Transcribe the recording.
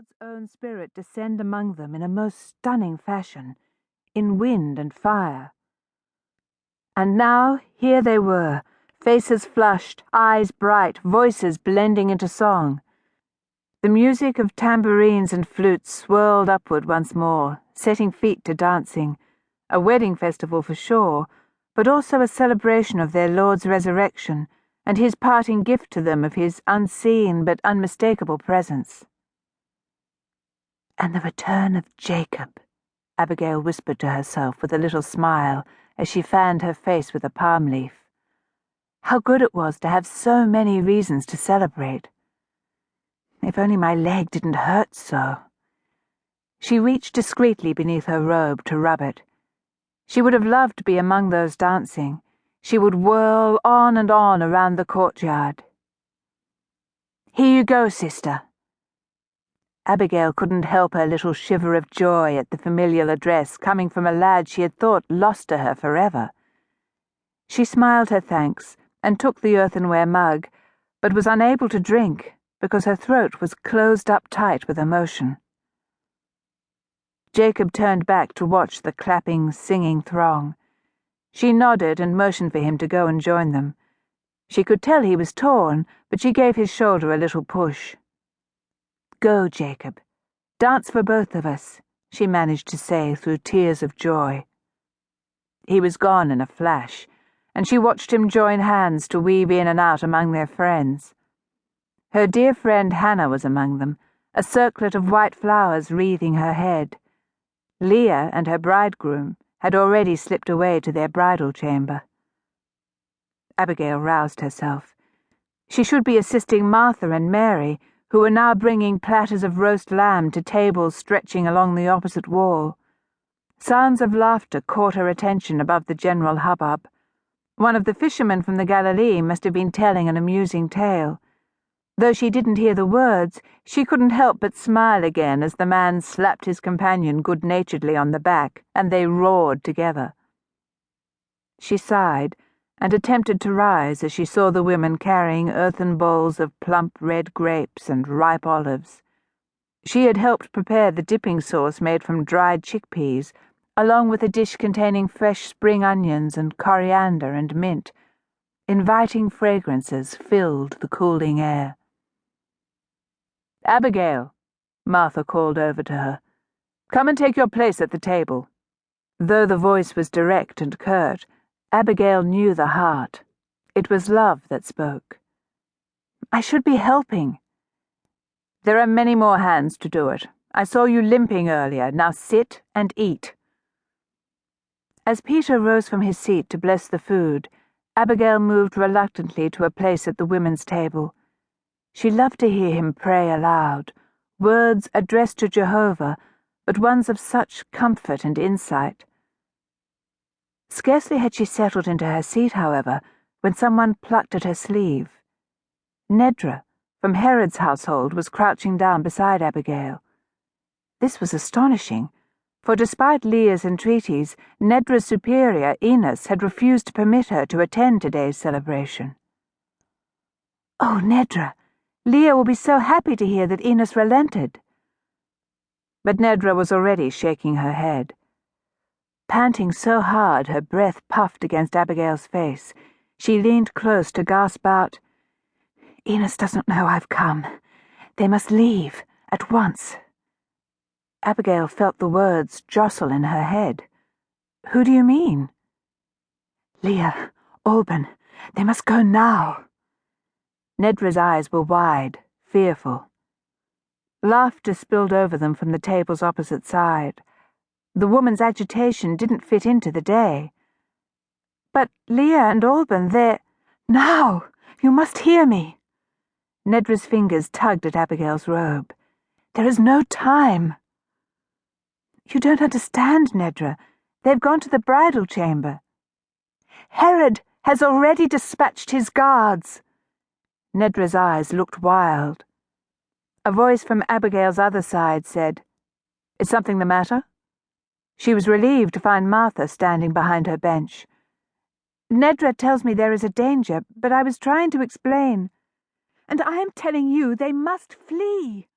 Lord's own Spirit descend among them in a most stunning fashion, in wind and fire. And now here they were, faces flushed, eyes bright, voices blending into song. The music of tambourines and flutes swirled upward once more, setting feet to dancing, a wedding festival for sure, but also a celebration of their Lord's resurrection and his parting gift to them of his unseen but unmistakable presence. "And the return of Jacob," Abigail whispered to herself with a little smile as she fanned her face with a palm leaf. How good it was to have so many reasons to celebrate. If only my leg didn't hurt so. She reached discreetly beneath her robe to rub it. She would have loved to be among those dancing. She would whirl on and on around the courtyard. "Here you go, sister." Abigail couldn't help her little shiver of joy at the familiar address coming from a lad she had thought lost to her forever. She smiled her thanks and took the earthenware mug, but was unable to drink because her throat was closed up tight with emotion. Jacob turned back to watch the clapping, singing throng. She nodded and motioned for him to go and join them. She could tell he was torn, but she gave his shoulder a little push. "Go, Jacob. Dance for both of us," she managed to say through tears of joy. He was gone in a flash, and she watched him join hands to weave in and out among their friends. Her dear friend Hannah was among them, a circlet of white flowers wreathing her head. Leah and her bridegroom had already slipped away to their bridal chamber. Abigail roused herself. She should be assisting Martha and Mary, who were now bringing platters of roast lamb to tables stretching along the opposite wall. Sounds of laughter caught her attention above the general hubbub. One of the fishermen from the Galilee must have been telling an amusing tale. Though she didn't hear the words, she couldn't help but smile again as the man slapped his companion good-naturedly on the back, and they roared together. She sighed and attempted to rise as she saw the women carrying earthen bowls of plump red grapes and ripe olives. She had helped prepare the dipping sauce made from dried chickpeas, along with a dish containing fresh spring onions and coriander and mint. Inviting fragrances filled the cooling air. "Abigail," Martha called over to her, "come and take your place at the table." Though the voice was direct and curt, Abigail knew the heart. It was love that spoke. "I should be helping." "There are many more hands to do it. I saw you limping earlier. Now sit and eat." As Peter rose from his seat to bless the food, Abigail moved reluctantly to a place at the women's table. She loved to hear him pray aloud, words addressed to Jehovah, but ones of such comfort and insight. Scarcely had she settled into her seat, however, when someone plucked at her sleeve. Nedra, from Herod's household, was crouching down beside Abigail. This was astonishing, for despite Leah's entreaties, Nedra's superior, Enos, had refused to permit her to attend today's celebration. "Oh, Nedra, Leah will be so happy to hear that Enos relented." But Nedra was already shaking her head. Panting so hard her breath puffed against Abigail's face, she leaned close to gasp out, "Enos doesn't know I've come. They must leave, at once." Abigail felt the words jostle in her head. "Who do you mean?" "Leah, Alban, they must go now." Nedra's eyes were wide, fearful. Laughter spilled over them from the table's opposite side. The woman's agitation didn't fit into the day. "But Leah and Alban, they're—" "Now! You must hear me!" Nedra's fingers tugged at Abigail's robe. "There is no time." "You don't understand, Nedra. They've gone to the bridal chamber." "Herod has already dispatched his guards." Nedra's eyes looked wild. A voice from Abigail's other side said, "Is something the matter?" She was relieved to find Martha standing behind her bench. "Nedra tells me there is a danger, but I was trying to explain." "And I am telling you they must flee."